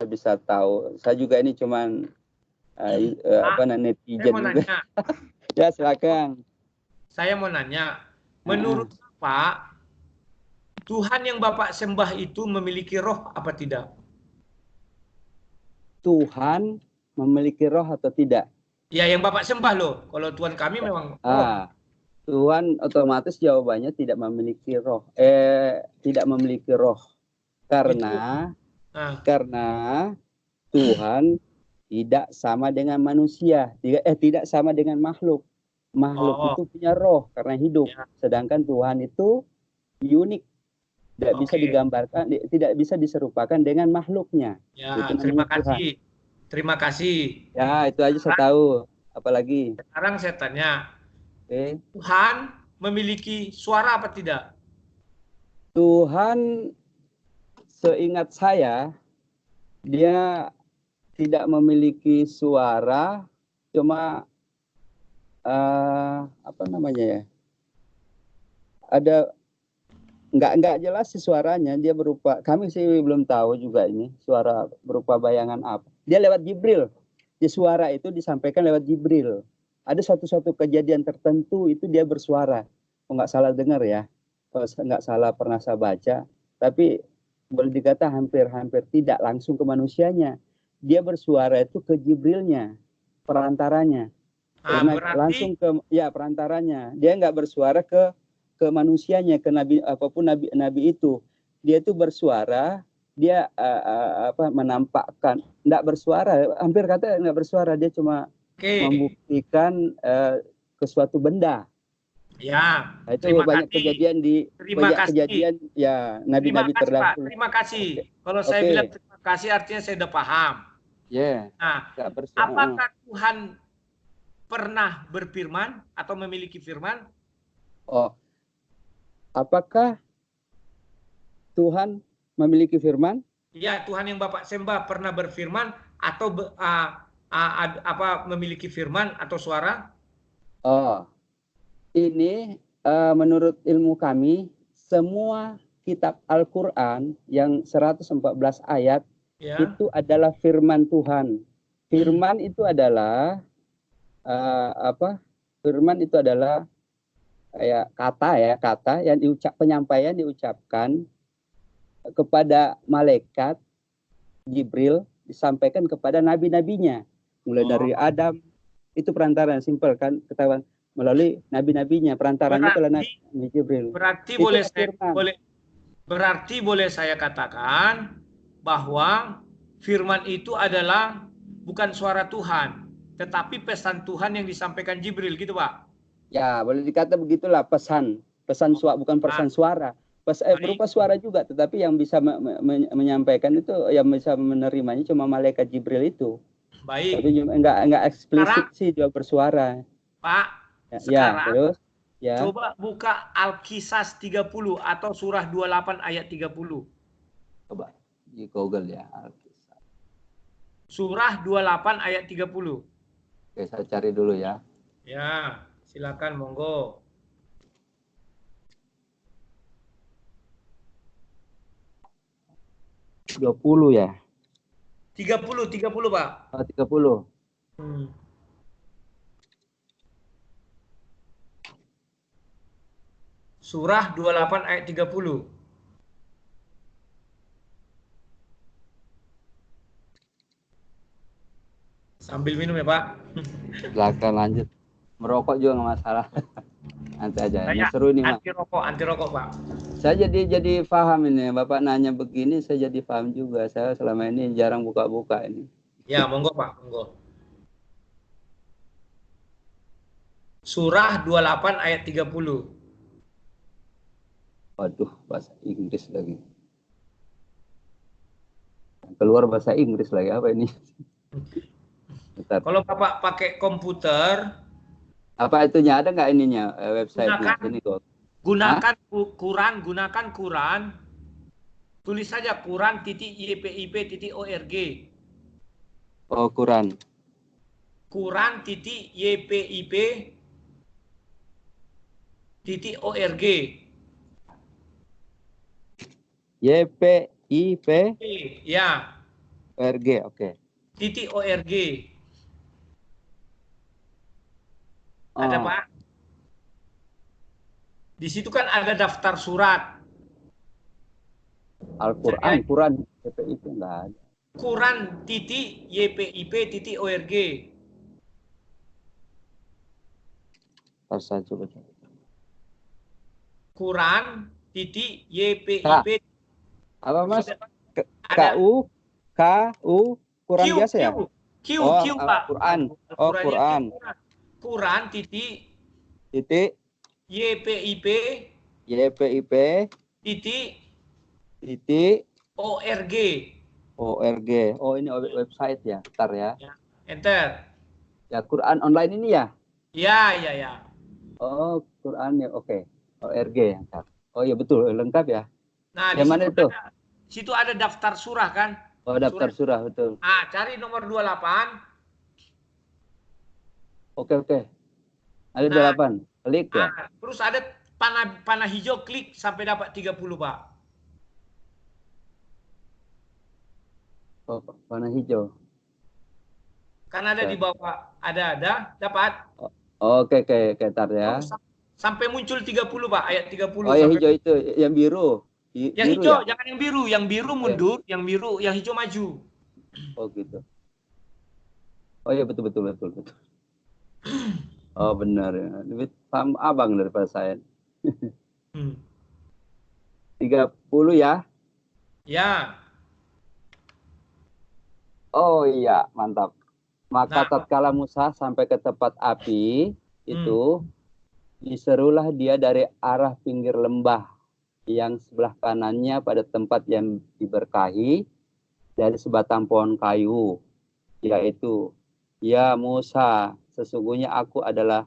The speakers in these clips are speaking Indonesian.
bisa tahu. Saya juga ini cuman netizen mau juga. nanya. Ya, silakan. Saya mau nanya, menurut Bapak, Tuhan yang Bapak sembah itu memiliki roh apa tidak? Tuhan memiliki roh atau tidak? Ya, yang Bapak sembah loh. Kalau Tuhan kami memang roh. Tuhan otomatis jawabannya tidak memiliki roh. Tidak memiliki roh. Karena Tuhan tidak sama dengan manusia, tidak sama dengan makhluk. Makhluk itu punya roh karena hidup, sedangkan Tuhan itu unik, tidak bisa digambarkan, tidak bisa diserupakan dengan makhluknya. Ya, itu terima Tuhan. kasih. Terima kasih. Ya, itu aja saya tahu. Apalagi? Sekarang saya tanya, Tuhan memiliki suara apa tidak? Tuhan, seingat saya, dia tidak memiliki suara, cuma apa namanya ya? Ada nggak jelas sih suaranya, dia berupa, kami sih belum tahu juga ini suara berupa bayangan apa. Dia lewat Jibril. Di suara itu disampaikan lewat Jibril. Ada suatu kejadian tertentu itu dia bersuara. Kalau nggak salah dengar ya, kalau nggak salah pernah saya baca, tapi boleh dikata hampir tidak langsung ke manusianya. Dia bersuara itu ke Jibrilnya, perantaranya. Karena langsung ke perantaranya. Dia nggak bersuara ke manusianya, ke nabi apapun nabi itu. Dia itu bersuara, dia menampakkan, enggak bersuara, hampir kata enggak bersuara, dia cuma membuktikan ke suatu benda. Ya, nah, itu banyak kejadian kejadian ya nabi-nabi terdahulu. Terima kasih. Kalau saya bilang terima kasih artinya saya sudah paham. Nah, apakah Tuhan pernah berfirman atau memiliki firman? Apakah Tuhan memiliki firman? Ya, Tuhan yang Bapak sembah pernah berfirman atau memiliki firman atau suara? Ini menurut ilmu kami, semua kitab Al-Quran yang 114 ayat itu adalah firman Tuhan. Firman itu adalah Firman itu adalah kata yang penyampaian diucapkan kepada malaikat Jibril, disampaikan kepada nabi-nabinya, mulai dari Adam. Itu perantara yang simpel kan, ketahuan melalui nabi-nabinya, perantaranya adalah Nabi Jibril. Berarti boleh saya katakan bahwa firman itu adalah bukan suara Tuhan, tetapi pesan Tuhan yang disampaikan Jibril, gitu Pak? Ya, boleh dikata begitulah, pesan suara, bukan pesan suara. Berupa suara juga, tetapi yang bisa menyampaikan itu, yang bisa menerimanya cuma malaikat Jibril itu. Baik. Tapi enggak eksplisit sih dia bersuara. Pak, sekarang coba buka Al-Qisas 30 atau surah 28 ayat 30. Coba di Google ya, Al-Qisas. Surah 28 ayat 30. Oke, saya cari dulu ya. Ya, silakan monggo. 20 ya? 30 Pak. 30. Surah 28 ayat 30. Sambil minum ya Pak. Silakan lanjut. Merokok juga nggak masalah. Nanti aja. Ini seru nih Mas. Anti rokok Pak. Saya jadi paham ini. Bapak nanya begini, saya jadi paham juga. Saya selama ini jarang buka-buka ini. Ya, monggo Pak, monggo. Surah 28 ayat 30. Waduh, bahasa Inggris lagi. Keluar bahasa Inggris lagi, apa ini? Bentar. Kalau Bapak pakai komputer, apa itunya, ada nggak ininya websitenya? Gunakan Quran, tulis saja Quran.ypip.org. Oh, Quran. Quran.ypip.org. YPIP. Ya. ORG, oke. Titik ORG. Ada Pak. Di situ kan ada daftar surat. Al-Quran, Quran, itu enggak ada. Quran titik YPIP titik ORG. Ntar saya coba. Quran titik YPIP. Apa Mas? Ada KU, Quran Q, biasa ya? Q, Oh, Q, Pak. Quran. Oh, Quran. Quran titik YPIP titik ORG. ORG. Oh, ini website ya. Bentar ya. Enter. Ya, Quran online ini ya? Ya. Oh, Quran ya. Oke. ORG ya. Oh iya betul, lengkap ya. Nah, yang mana itu? Situ ada daftar surah kan? Oh, daftar surah betul. Ah, cari nomor 28. Oke. Ada 8. Klik ya. Terus ada panah hijau, klik sampai dapat 30, Pak. Oh, panah hijau. Kan ada di bawah, ada, dapat. Oke, tar ya. Sampai muncul 30, Pak, ayat 30. Oh, yang hijau itu, yang biru. Yang biru hijau, ya? jangan yang biru. Yang biru mundur, yang hijau maju. Oh, gitu. Oh iya, betul. Oh, benar ya. Lebih paham abang daripada saya. 30 ya? Ya. Oh iya, mantap. Maka tatkala Musa sampai ke tempat api itu, diserulah dia dari arah pinggir lembah yang sebelah kanannya pada tempat yang diberkahi dari sebatang pohon kayu, yaitu, ya Musa, sesungguhnya aku adalah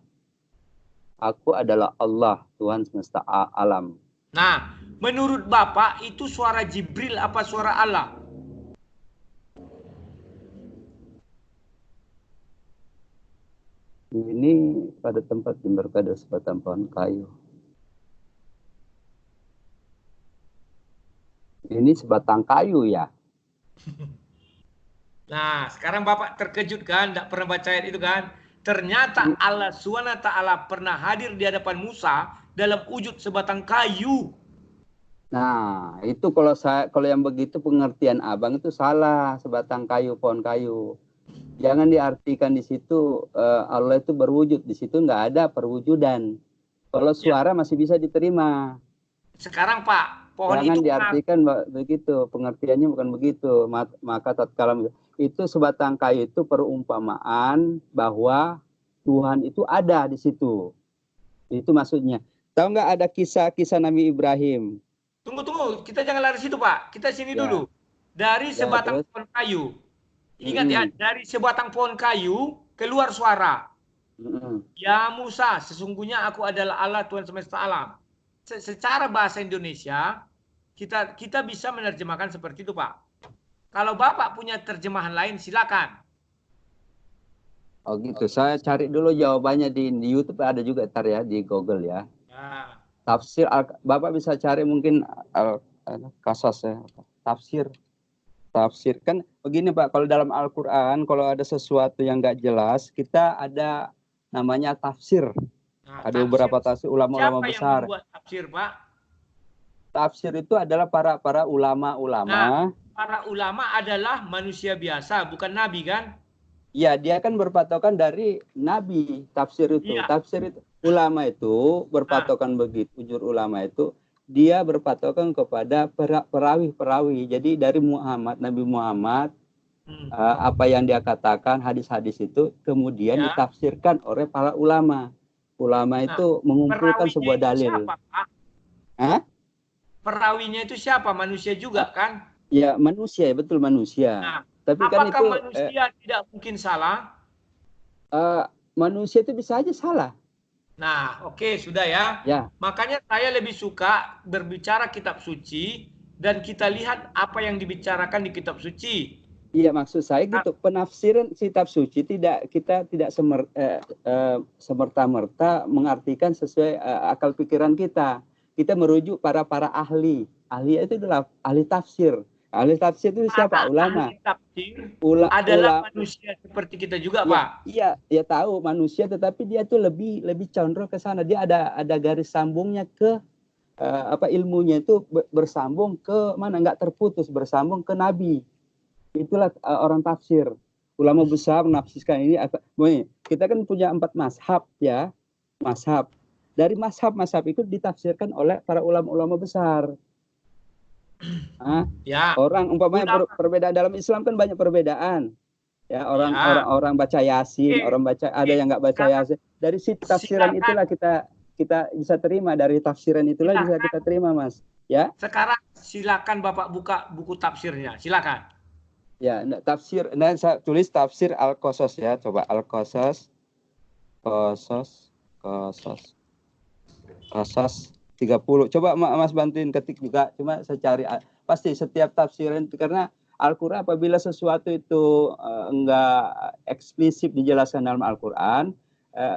Allah, Tuhan semesta alam. Nah, menurut Bapak itu suara Jibril apa suara Allah? Ini pada tempat yang berkada sebatang pohon kayu. Ini sebatang kayu ya. Nah, sekarang Bapak terkejut kan? Tidak pernah baca ayat itu kan? Ternyata Allah SWT pernah hadir di hadapan Musa dalam wujud sebatang kayu. Nah, itu kalau yang begitu pengertian abang itu salah, sebatang kayu, pohon kayu. Jangan diartikan di situ Allah itu berwujud, di situ nggak ada perwujudan. Kalau suara masih bisa diterima. Sekarang Pak, pohon jangan itu diartikan begitu, pengertiannya bukan begitu. Maka tatkala itu sebatang kayu itu perumpamaan bahwa Tuhan itu ada di situ. Itu maksudnya. Tahu nggak ada kisah Nabi Ibrahim? Tunggu, kita jangan lari situ Pak. Kita sini dulu. Dari sebatang pohon kayu. Ingat ya, dari sebatang pohon kayu keluar suara. Ya Musa, sesungguhnya aku adalah Allah Tuhan semesta alam. Secara bahasa Indonesia, kita bisa menerjemahkan seperti itu Pak. Kalau Bapak punya terjemahan lain, silakan. Oh gitu, saya cari dulu jawabannya di YouTube, ada juga ntar ya, di Google ya. Tafsir, Bapak bisa cari mungkin Al-Qasas ya, tafsir kan begini Pak, kalau dalam Al-Quran kalau ada sesuatu yang nggak jelas, kita ada namanya tafsir. Ada beberapa tafsir ulama-ulama besar. Siapa yang membuat tafsir Pak? Tafsir itu adalah para ulama-ulama. Nah, para ulama adalah manusia biasa, bukan nabi kan? Ya, dia kan berpatokan dari nabi. Tafsir itu, tafsir itu. Ulama itu berpatokan begitu, jujur ulama itu dia berpatokan kepada perawi-perawi. Jadi dari Nabi Muhammad, apa yang dia katakan, hadis-hadis itu kemudian ditafsirkan oleh para ulama. Ulama itu mengumpulkan sebuah dalil. Siapa, Pak? Perawinya itu siapa? Manusia juga kan? Ya, manusia, betul manusia. Nah, tapi apakah kan itu manusia tidak mungkin salah? Manusia itu bisa aja salah. Nah, oke, sudah ya. Makanya saya lebih suka berbicara kitab suci dan kita lihat apa yang dibicarakan di kitab suci. Iya, maksud saya gitu. Penafsiran kitab suci kita tidak semerta-merta mengartikan sesuai akal pikiran kita. Kita merujuk para ahli. Ahli itu adalah ahli tafsir. Ahli tafsir itu siapa? Ulama. Ahli tafsir adalah manusia seperti kita juga, ya, Pak. Iya, ya tahu manusia, tetapi dia tuh lebih condong ke sana. Dia ada garis sambungnya ke ilmunya itu bersambung ke mana, nggak terputus, bersambung ke Nabi. Itulah orang tafsir. Ulama besar menafsirkan ini. Kita kan punya 4 mazhab ya, mazhab. Dari mazhab itu ditafsirkan oleh para ulama-ulama besar. Ya. Orang umpamanya perbedaan dalam Islam kan banyak perbedaan. Ya, orang baca Yasin, orang baca, ada yang nggak baca Yasin. Dari tafsiran itulah kita bisa terima, dari tafsiran itulah bisa kita terima, Mas. Ya. Sekarang silakan Bapak buka buku tafsirnya, silakan. Ya, tafsir. Nah, saya tulis tafsir Al-Qasas ya, coba Al-Qasas. Qasas 30. Coba Mas bantuin ketik juga, cuma saya cari. Pasti setiap tafsiran, karena Al-Quran apabila sesuatu itu enggak eksplisit dijelaskan dalam Al-Quran,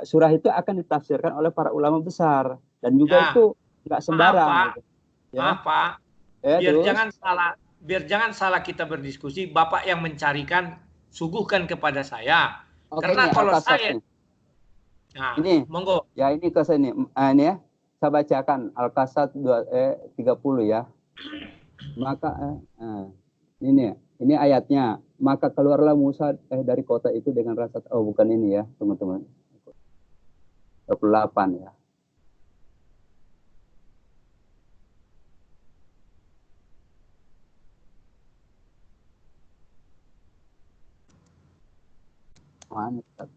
surah itu akan ditafsirkan oleh para ulama besar, dan juga itu enggak sembarang. Maaf, Pak. Ya. Maaf, Pak. Biar jangan salah kita berdiskusi, Bapak yang mencarikan, suguhkan kepada saya. Karena ini, kalau saya ini, monggo. Ya, ini ke sini. Ini ya. Saya bacakan Al-Qasas 30 ya. Maka ini ayatnya. Maka keluarlah Musa dari kota itu dengan rasa, bukan ini ya, teman-teman. 28 ya. Mantap.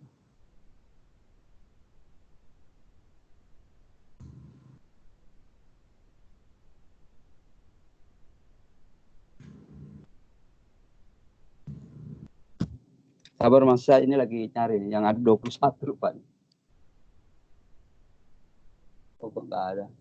Sabar Mas, saya ini lagi cari yang ada 21 rupanya. Kok nggak ada?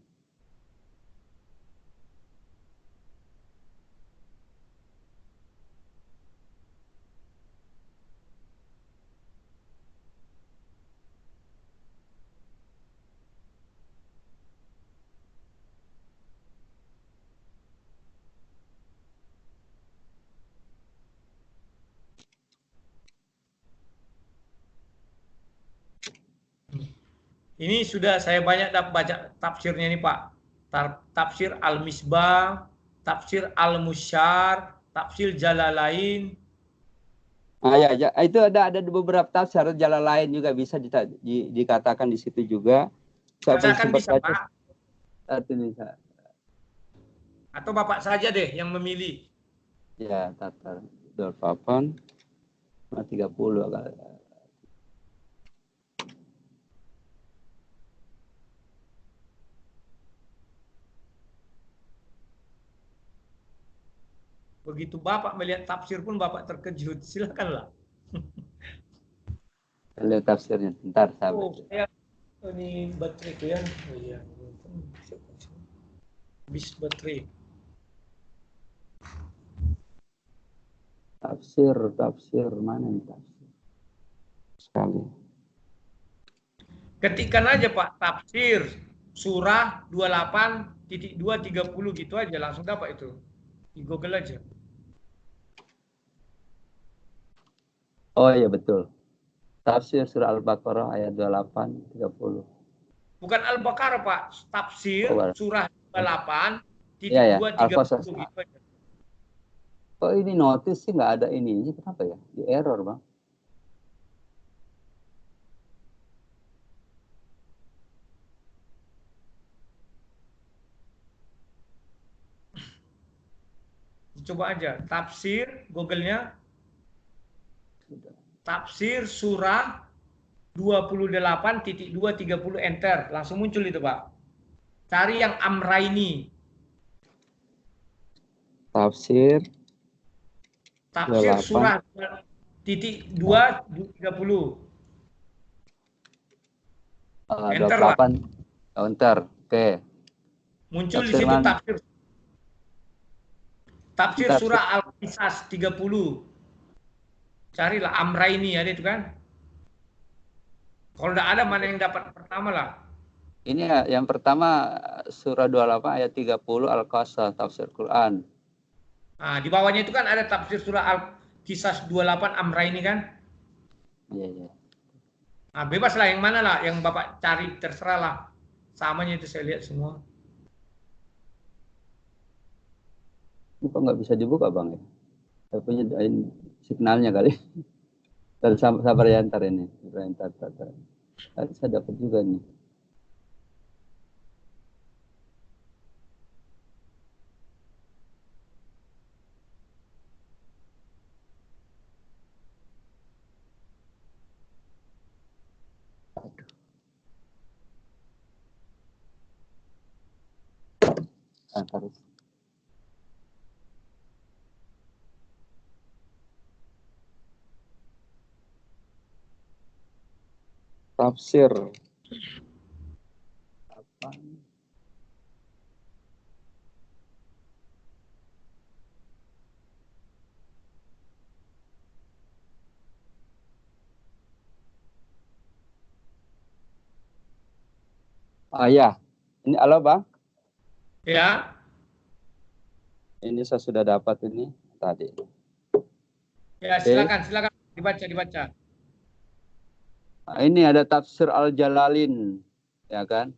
Ini sudah saya banyak baca tafsirnya nih Pak. Tafsir Al-Misbah, tafsir Al-Musyar, tafsir Jalalain. Ya, itu ada beberapa tafsir Jalalain juga bisa dikatakan di situ juga. Katakan bisa Pak. Bisa. Atau Bapak saja deh yang memilih. Ya, tatar 28 30 kali. Begitu Bapak melihat tafsir pun Bapak terkejut. Silakanlah. Lihat tafsirnya, bentar sahabat. Ini baterai ya. Oh iya. Habis baterai. Tafsir mana nih tafsir? Sekali. Ketikkan aja Pak, tafsir surah 28.230 gitu aja, langsung dapat itu. Di Google aja. Oh iya betul. Tafsir surah Al-Baqarah ayat 28 30. Bukan Al-Baqarah Pak, tafsir surah 28.230 gitu aja. Oh ini notis sih nggak ada ininya, kenapa ya? Di error Bang. Coba aja, tafsir, Google-nya. Tafsir surah 28.230 enter. Langsung muncul itu Pak. Cari yang Amraini. Tafsir surah 2.30. Enter 28. Enter. Oke. Muncul di situ tafsir. Tafsir surah Al-Qisas 30. Carilah Amraini, ada itu kan? Kalau tidak ada, mana yang dapat pertama lah. Ini yang pertama surah 28 ayat 30 Al-Qasas tafsir Quran. Nah, di bawahnya itu kan ada tafsir surah Al-Qisas 28 Amra ini kan. Iya, iya. Nah, bebas lah yang mana lah yang Bapak cari, terserah lah. Samanya itu saya lihat semua. Kok nggak bisa dibuka Bang ya? Saya punya signalnya kali. Sabar ya ntar ini. Ntar. Saya dapat juga nih. Ntar. Tafsir apa? Ah ya, ini halo Bang. Ya. Ini saya sudah dapat ini tadi. Ya, silakan dibaca. Nah, ini ada tafsir Al-Jalalin, ya kan?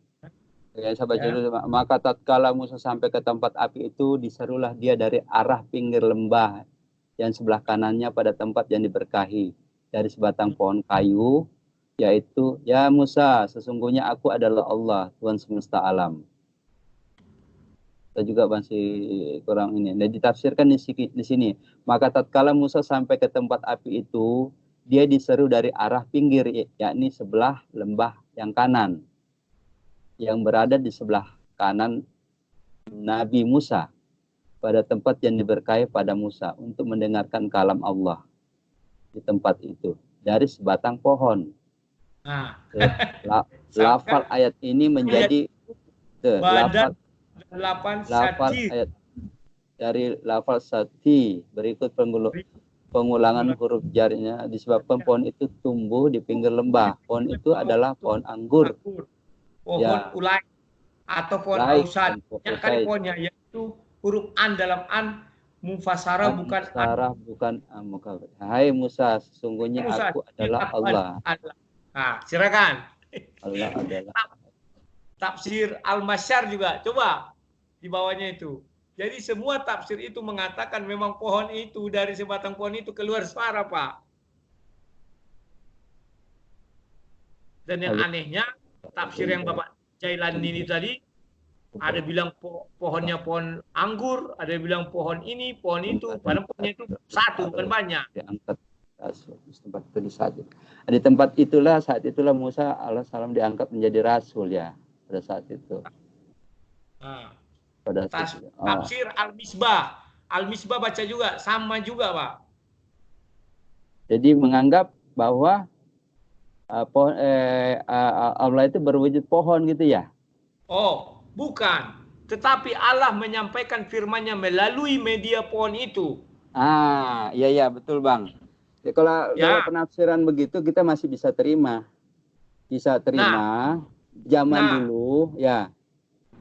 Ya, saya baca dulu. Maka tatkala Musa sampai ke tempat api itu, diserulah dia dari arah pinggir lembah yang sebelah kanannya pada tempat yang diberkahi dari sebatang pohon kayu, yaitu, ya Musa, sesungguhnya aku adalah Allah, Tuhan semesta alam. Kita juga masih kurang ini. Nah, ditafsirkan di sini. Maka tatkala Musa sampai ke tempat api itu, dia diseru dari arah pinggir, yakni sebelah lembah yang kanan, yang berada di sebelah kanan Nabi Musa, pada tempat yang diberkahi pada Musa, untuk mendengarkan kalam Allah di tempat itu dari sebatang pohon. Nah, Lafal ayat ini menjadi lafal ayat dari lafal sati berikut pengulangan huruf jarnya, disebabkan pohon itu tumbuh di pinggir lembah. Pohon itu adalah pohon anggur. Pohon ulai atau pohon ausad. Yang kali pohonnya yaitu huruf an dalam an mufasarah bukan an. Bukan mukawir. Hai Musa, sesungguhnya Musa, aku adalah Allah. Nah, silakan. Allah adalah. Tafsir Al-Masyar juga, coba di bawahnya itu. Jadi semua tafsir itu mengatakan memang pohon itu, dari sebatang pohon itu keluar suara, Pak. Dan yang anehnya, tafsir yang Bapak Jailani ini tadi, ada bilang pohonnya pohon anggur, ada bilang pohon ini, pohon itu, padahal pohonnya itu satu, bukan banyak. Diangkat tempat itu di saat itu. Di tempat itulah, saat itulah Musa alaihissalam diangkat menjadi rasul ya, pada saat itu. Nah, pada tafsir Al-Misbah. Al-Misbah baca juga, sama juga, Pak. Jadi menganggap bahwa Allah itu berwujud pohon gitu ya? Oh, bukan. Tetapi Allah menyampaikan firman-Nya melalui media pohon itu. Ah, iya betul Bang. Ya, kalau penafsiran begitu kita masih bisa terima. Bisa terima zaman dulu ya.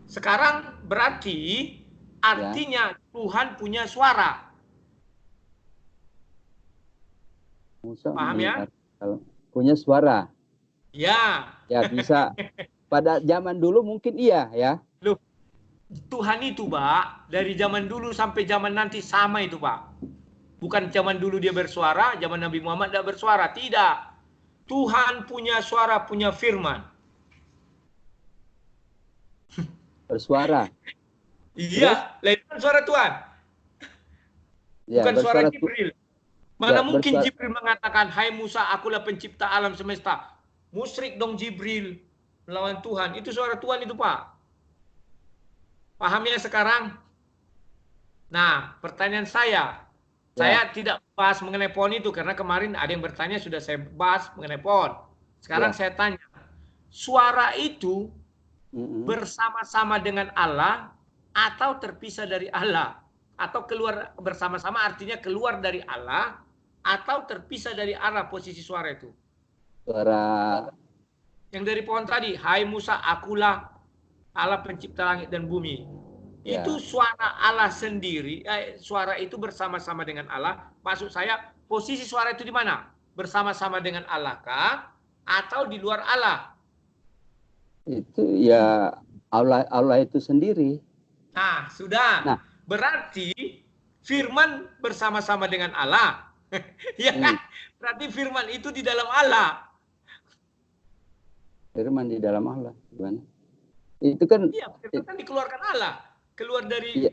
Sekarang berarti artinya Tuhan punya suara. Musa paham ya? Punya suara. Ya. Ya bisa. Pada zaman dulu mungkin iya ya. Loh, Tuhan itu Pak, dari zaman dulu sampai zaman nanti sama itu Pak. Bukan zaman dulu dia bersuara, zaman Nabi Muhammad tidak bersuara. Tidak. Tuhan punya suara, punya firman. Bersuara. Iya, lain suara Tuhan. Bukan suara Jibril. Mana mungkin Jibril mengatakan, hai Musa, akulah pencipta alam semesta. Musyrik dong Jibril melawan Tuhan. Itu suara Tuhan itu Pak. Pahamnya sekarang? Nah, pertanyaan saya tidak bahas mengenai pohon itu karena kemarin ada yang bertanya, sudah saya bahas mengenai pohon. Sekarang saya tanya, suara itu bersama-sama dengan Allah atau terpisah dari Allah? Atau keluar bersama-sama artinya keluar dari Allah atau terpisah dari Allah posisi suara itu? Suara yang dari pohon tadi, hai Musa, akulah Allah pencipta langit dan bumi. Itu suara Allah sendiri, suara itu bersama-sama dengan Allah. Maksud saya, posisi suara itu di mana? Bersama-sama dengan Allah kah? Atau di luar Allah? Itu ya Allah itu sendiri. Nah, sudah. Nah, berarti firman bersama-sama dengan Allah. Ya kan? Berarti firman itu di dalam Allah. Firman di dalam Allah. Gimana? Itu kan. Iya, firman kan dikeluarkan Allah. Keluar dari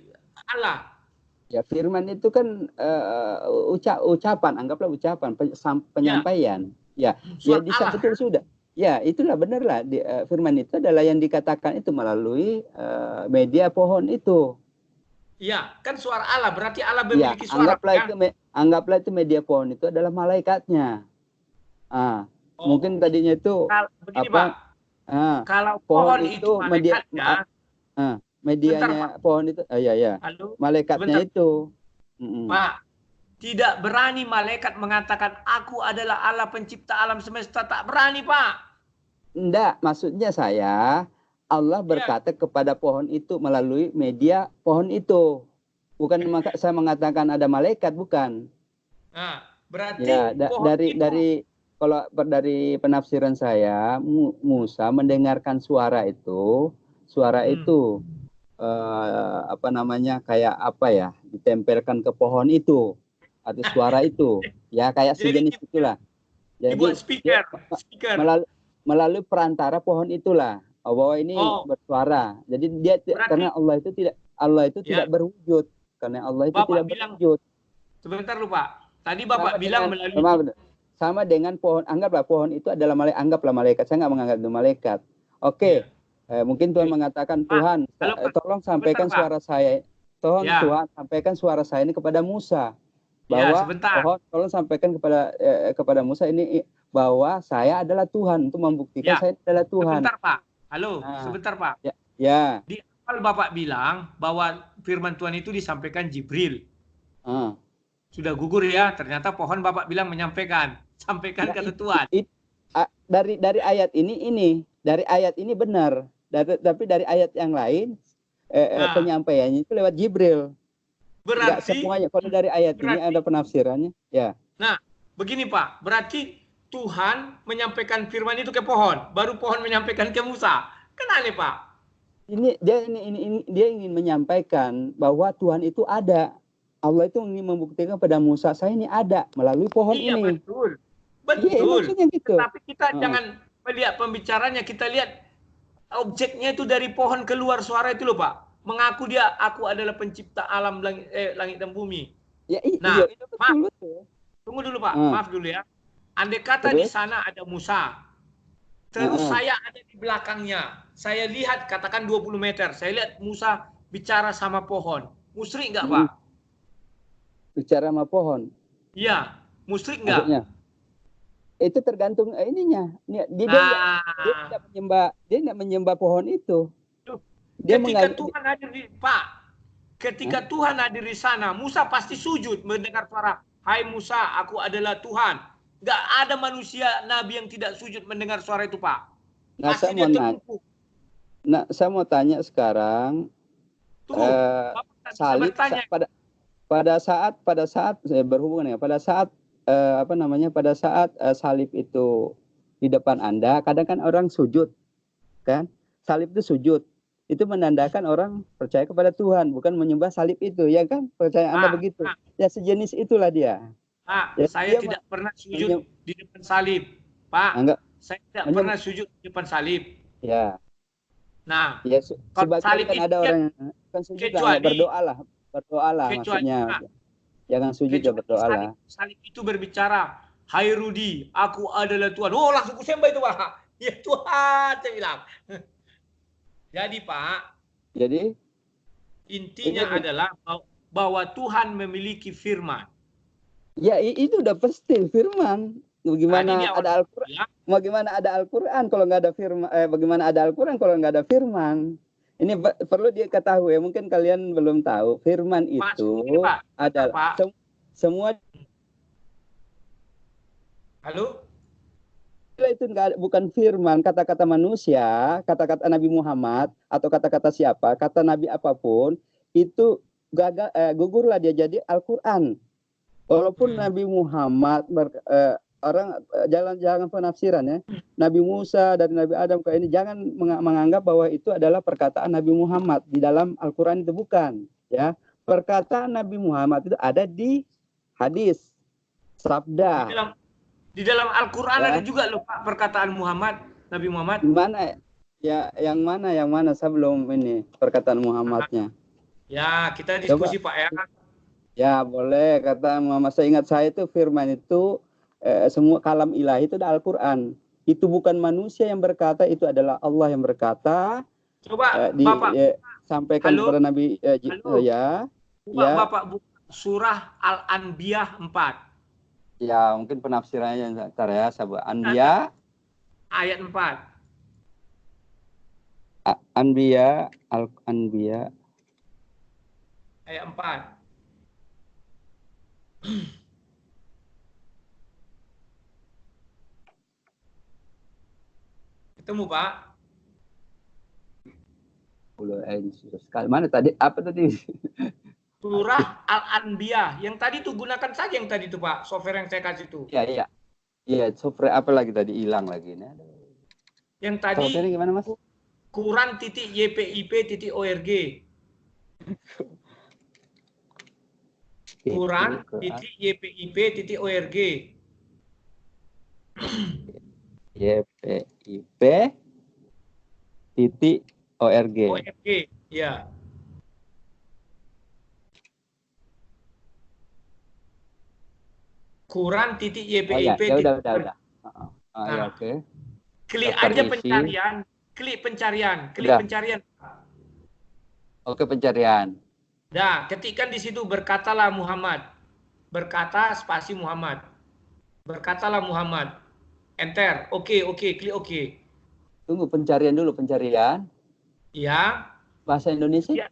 Allah. Ya, firman itu kan ucapan, anggaplah ucapan, penyampaian. Ya, ya bisa betul sudah. Ya, itulah benarlah. Firman itu adalah yang dikatakan itu melalui media pohon itu. Iya, kan suara Allah. Berarti Allah memiliki suara. Anggaplah itu media pohon itu adalah malaikatnya. Mungkin tadinya itu begini, Pak. Kalau pohon itu malaikatnya, medianya pohon itu, halo? Malaikatnya itu. Pak, tidak berani malaikat mengatakan aku adalah Allah pencipta alam semesta. Tak berani, Pak. Enggak, maksudnya saya, Allah berkata kepada pohon itu melalui media pohon itu. Bukan saya mengatakan ada malaikat, bukan. Nah, berarti ya, dari penafsiran saya, Musa mendengarkan suara itu kayak apa ya, ditempelkan ke pohon itu atau suara itu, ya kayak sejenis itulah. Jadi dibuat speaker. Melalui perantara pohon itulah bahwa ini bersuara. Jadi dia karena Allah itu tidak berwujud, karena Allah itu tidak berwujud. Sebentar lupa. Tadi Bapak bilang melalui sama dengan pohon, anggaplah pohon itu adalah malaikat. Saya nggak menganggap itu malaikat. Oke. Mungkin Tuhan mengatakan, Tuhan, tolong sampaikan suara saya. Tuhan sampaikan suara saya ini kepada Musa. Bahwa pohon, tolong sampaikan kepada Musa ini bahwa saya adalah Tuhan, untuk membuktikan saya adalah Tuhan. Sebentar, Pak. Halo, sebentar, Pak. Ya. Di awal Bapak bilang bahwa firman Tuhan itu disampaikan Jibril. Sudah gugur ya, ternyata pohon Bapak bilang menyampaikan. Sampaikan kata Tuhan. Dari ayat ini benar. Tapi dari ayat yang lain penyampaiannya itu lewat Jibril. Berarti semuanya. Kalau dari ayat ini ada penafsirannya, ya. Nah, begini Pak, berarti Tuhan menyampaikan firman itu ke pohon, baru pohon menyampaikan ke Musa. Kan aneh, Pak. Dia ingin menyampaikan bahwa Tuhan itu ada. Allah itu ingin membuktikan pada Musa, saya ini ada melalui pohon ini. Iya, betul. Maksudnya gitu. Tapi kita jangan melihat pembicaranya, kita lihat objeknya itu dari pohon keluar suara itu loh, Pak. Mengaku aku adalah pencipta alam langit dan bumi. Nah, itu betul. Tunggu dulu, Pak. Maaf dulu ya. Andai kata di sana ada Musa, terus saya ada di belakangnya. Saya lihat, katakan 20 meter. Saya lihat Musa bicara sama pohon. Musyrik nggak, Pak? Bicara sama pohon? Iya. Musyrik nggak? Itu tergantung ininya. Dia nggak menyembah pohon itu. Ketika Tuhan hadir di sana, Musa pasti sujud mendengar suara, "Hai Musa, aku adalah Tuhan." Nggak ada manusia nabi yang tidak sujud mendengar suara itu, Pak. Pasti dia terlumpuk. Saya mau tanya sekarang, salib pada saat saya berhubungan ya, pada saat salib itu di depan Anda, kadang kan orang sujud, kan? Salib itu sujud. Itu menandakan orang percaya kepada Tuhan, bukan menyembah salib itu, ya kan? Percaya Anda begitu. Ya sejenis itulah dia. Saya tidak pernah sujud di depan salib, Pak. Saya tidak pernah sujud di depan salib. Ya. Nah, sebagian kan ada orang kan sujud lah, berdoalah maksudnya. Jangan sujud ya, berdoalah. Salib itu berbicara, "Hai Rudi, aku adalah Tuhan." Oh, langsung kusembah itu, Pak. Ya Tuhan, saya bilang. Jadi Pak, intinya adalah bahwa Tuhan memiliki firman. Ya itu udah pasti firman. Bagaimana ada Al-Quran? Bagaimana ada Al-Quran kalau nggak ada firman? Bagaimana ada Al-Quran kalau nggak ada firman? Ini perlu diketahui. Mungkin kalian belum tahu. Firman itu adalah semua. Halo? itu enggak, bukan firman, kata-kata manusia, kata-kata Nabi Muhammad atau kata-kata siapa, kata Nabi apapun itu gugurlah dia jadi Al-Qur'an. Walaupun Nabi Muhammad orang jangan penafsiran ya. Nabi Musa dari Nabi Adam ke ini jangan menganggap bahwa itu adalah perkataan Nabi Muhammad di dalam Al-Qur'an, itu bukan, ya. Perkataan Nabi Muhammad itu ada di hadis, sabda. Di dalam Al-Qur'an ya. ada juga loh Pak perkataan Muhammad, Nabi Muhammad. Mana ya, yang mana saya belum ini perkataan Muhammadnya. Ya, kita diskusi Pak ya. Ya, boleh. Kata Muhammad, saya ingat saya itu firman itu semua kalam ilahi itu ada Al-Qur'an. Itu bukan manusia yang berkata, itu adalah Allah yang berkata. Coba Bapak sampaikan kepada Nabi ya. Bapak buka surah Al-Anbiya 4. Ya, mungkin penafsirannya ntar ya, sahabat. Anbiya ayat 4. Anbiya, Al-Anbiya ayat 4. Ketemu Pak? Sekali. Mana tadi? Apa tadi? Surah Al-Anbiya. Yang tadi tuh gunakan saja yang tadi tuh Pak, software yang saya kasih tuh. Iya. Iya, software apa lagi tadi hilang lagi nih. Yang tadi gimana, Mas? Quran.ypip.org. Quran.ypip.org. YPIP.org. Ya. Quran.ypip. Ya udah. Ya, oke. Klik aja pencarian, klik pencarian. Oke, pencarian. Nah, ketikkan di situ berkatalah Muhammad. Berkata spasi Muhammad. Berkatalah Muhammad. Enter. Oke, klik oke. Tunggu, pencarian dulu, pencarian. Ya. Bahasa Indonesia? Ya.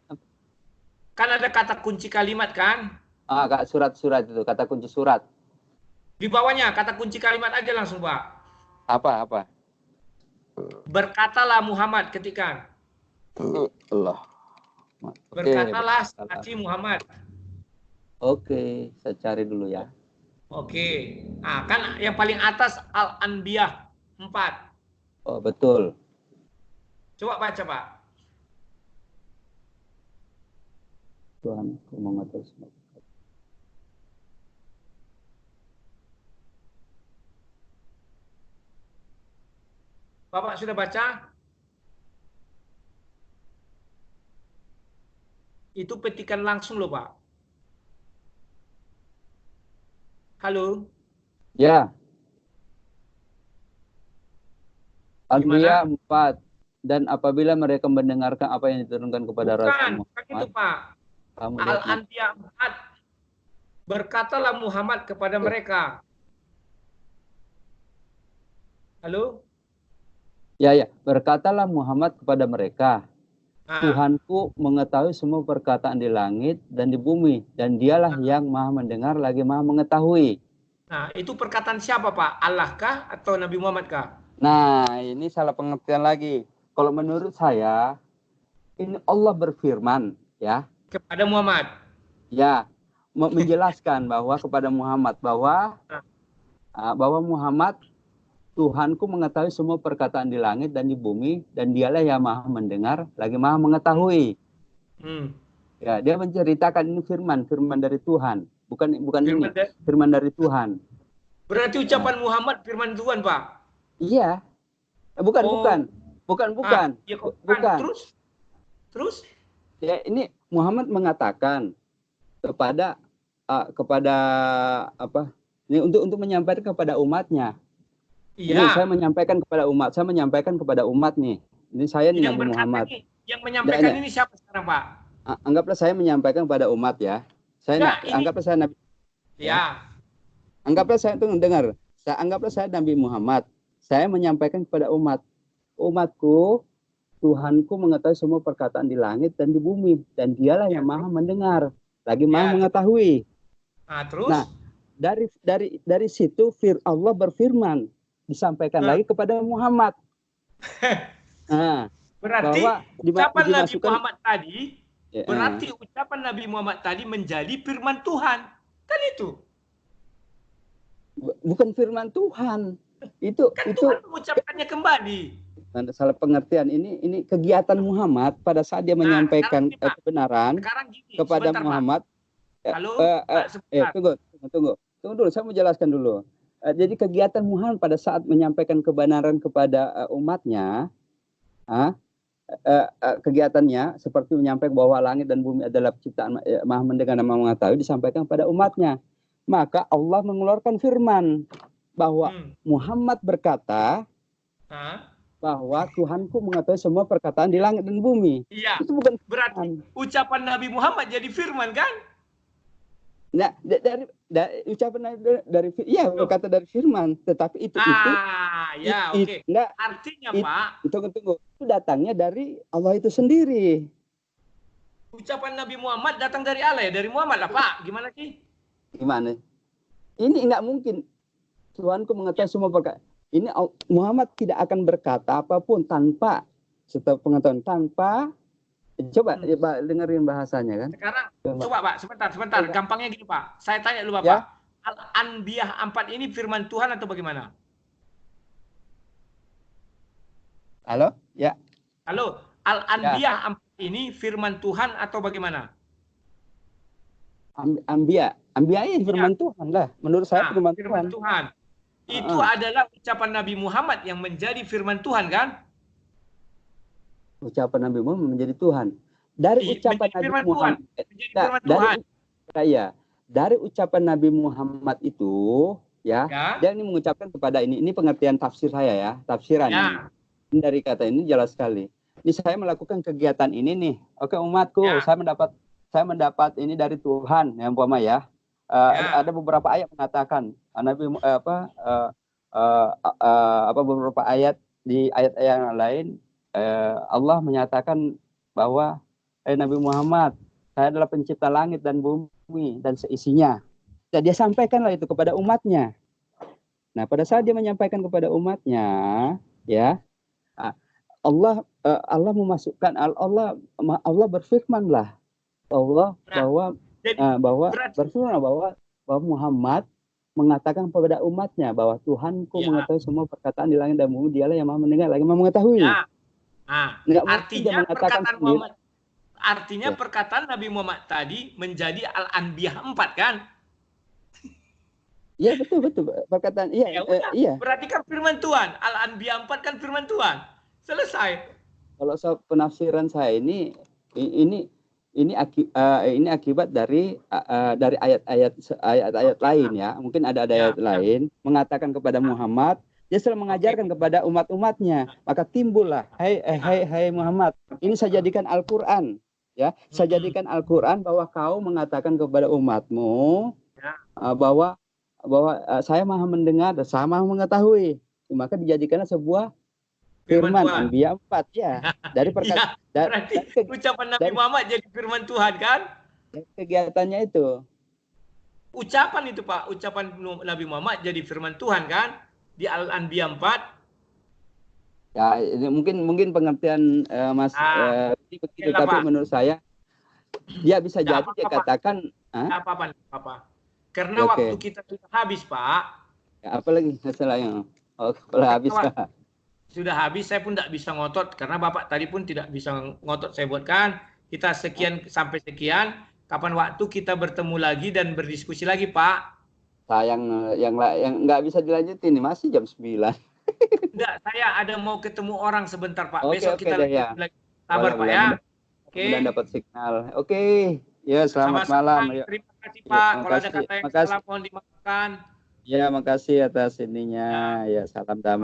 Kan ada kata kunci kalimat kan? Kak, surat-surat itu, kata kunci surat. Di bawahnya kata kunci kalimat aja langsung, Pak. Apa? Berkatalah Muhammad, ketikkan. Allah. Berkatalah spasi Muhammad. Oke, saya cari dulu ya. Oke. Nah, kan yang paling atas Al-Anbiya 4. Oh, betul. Coba baca, Pak. Tuhan mengatur semua. Bapak sudah baca? Itu petikan langsung loh, Pak. Halo? Ya. Anbiya 4. Dan apabila mereka mendengarkan apa yang diturunkan kepada Rasul Muhammad. Bukan itu, Pak. Al-Anbiya 4. Berkatalah Muhammad kepada mereka. Halo? Ya. Berkatalah Muhammad kepada mereka. Tuhanku mengetahui semua perkataan di langit dan di bumi. Dan dialah yang maha mendengar lagi maha mengetahui. Nah, itu perkataan siapa, Pak? Allah kah atau Nabi Muhammad kah? Nah, ini salah pengertian lagi. Kalau menurut saya, ini Allah berfirman, ya. Kepada Muhammad. Ya, menjelaskan bahwa kepada Muhammad bahwa Muhammad, Tuhanku mengetahui semua perkataan di langit dan di bumi, dan dialah yang maha mendengar lagi maha mengetahui. Ya, dia menceritakan ini firman dari Tuhan, bukan firman dari Tuhan. Berarti ucapan Muhammad firman Tuhan, Pak? Iya. Bukan. Ya, bukan. Terus? Ya, ini Muhammad mengatakan kepada apa? Ini untuk menyampaikan kepada umatnya. Iya. Ini saya menyampaikan kepada umat nih. Ini saya nih Nabi Muhammad. Yang menyampaikan ini siapa sekarang, Pak? Anggaplah saya menyampaikan kepada umat ya. Anggaplah saya Nabi. Ya. Anggaplah saya dengar. Anggaplah saya Nabi Muhammad. Saya menyampaikan kepada umat. Umatku, Tuhanku mengetahui semua perkataan di langit dan di bumi, dan dialah yang maha mendengar, lagi maha mengetahui. Terus? Nah, dari situ Allah berfirman disampaikan lagi kepada Muhammad. Nah, berarti ucapan Nabi Muhammad tadi, berarti ya, ucapan Nabi Muhammad tadi menjadi firman Tuhan. Kan itu. Bukan firman Tuhan. Itu Tuhan mengucapkannya kembali. Salah pengertian. Ini kegiatan Muhammad pada saat dia menyampaikan kebenaran kepada Muhammad. Halo, tunggu dulu, saya mau jelaskan dulu. Jadi kegiatan Muhammad pada saat menyampaikan kebenaran kepada umatnya, kegiatannya seperti menyampaikan bahwa langit dan bumi adalah ciptaan Maha mendengar dan Maha mengetahui, disampaikan pada umatnya. Maka Allah mengeluarkan firman bahwa Muhammad berkata bahwa Tuhanku mengetahui semua perkataan di langit dan bumi. Iya. Itu bukan berarti ucapan Nabi Muhammad jadi firman kan? Nah, dari ucapan dari berkata dari firman, tetapi itu oke. Artinya Pak, tunggu, itu datangnya dari Allah itu sendiri. Ucapan Nabi Muhammad datang dari Allah ya, dari Muhammad lah Pak. Gimana sih? Gimana? Ini enggak mungkin. Tuhanku mengetahui semua perkara. Ini Muhammad tidak akan berkata apapun tanpa setelah pengetahuan, tanpa coba dengerin bahasanya kan. Sekarang coba Pak, sebentar. Gampangnya gini Pak. Saya tanya dulu Bapak. Al-Anbiya 4 ini firman Tuhan atau bagaimana? Halo? Ya. Halo, Al-Anbiya 4 ini firman Tuhan atau bagaimana? Anbiya ya firman Tuhan lah. Menurut saya firman Tuhan. Itu adalah ucapan Nabi Muhammad yang menjadi firman Tuhan kan? Ucapan Nabi Muhammad menjadi Tuhan. Dari ucapan Nabi Muhammad dari ucapan Nabi Muhammad itu dia ini mengucapkan kepada ini pengertian tafsir saya ya, tafsiran ini dari kata ini jelas sekali. Ini saya melakukan kegiatan ini nih. Oke umatku, saya mendapat ini dari Tuhan yang umpama ya. Ada beberapa ayat mengatakan Nabi beberapa ayat di ayat yang lain Allah menyatakan bahwa Nabi Muhammad, saya adalah pencipta langit dan bumi dan seisinya. Dan dia sampaikanlah itu kepada umatnya. Nah, pada saat dia menyampaikan kepada umatnya, ya, Allah memasukkan Allah berfirmanlah bahwa Muhammad mengatakan kepada umatnya bahwa Tuhanku mengetahui semua perkataan di langit dan bumi, dialah yang Maha mendengar lagi Maha mengetahui. Artinya perkataan Nabi Muhammad tadi menjadi Al-Anbiya 4 kan? Iya betul perkataan iya. Berarti kan firman Tuhan. Al-Anbiya 4 kan firman Tuhan. Selesai. Kalau penafsiran saya ini akibat dari ayat-ayat lain ya. Mungkin ada ayat lain mengatakan kepada Muhammad, dia selalu mengajarkan kepada umat-umatnya. Maka timbullah, hai Muhammad, ini saya jadikan Al-Qur'an ya. Saya jadikan Al-Qur'an bahwa kau mengatakan kepada umatmu bahwa saya Maha mendengar dan saya Maha mengetahui. Maka dijadikanlah sebuah firman Anbiya 4 ya. Dari perkataan berarti ucapan Nabi Muhammad jadi firman Tuhan kan? Kegiatannya itu. Ucapan itu Pak, ucapan Nabi Muhammad jadi firman Tuhan kan? Di Al-Anbiya 4. Ya, ini mungkin pengertian Mas begitu, tapi menurut saya dia bisa jadi dia katakan apa. Karena waktu kita sudah habis, Pak. Ya, apalagi masalahnya? Habis, Pak. Sudah habis, saya pun tidak bisa ngotot karena Bapak tadi pun tidak bisa ngotot saya buatkan. Kita sekian sampai sekian. Kapan waktu kita bertemu lagi dan berdiskusi lagi, Pak? Sayang yang nggak bisa dilanjutin nih, masih jam 9. Enggak, saya ada mau ketemu orang sebentar, Pak. Besok kita lagi. Sabar, Pak ya. Mudah dapat signal. Oke. Ya, selamat malam. Terima kasih, Pak. Kalau ada kata yang salah mohon dimaafkan. Ya, makasih atas ininya. Ya, salam damai.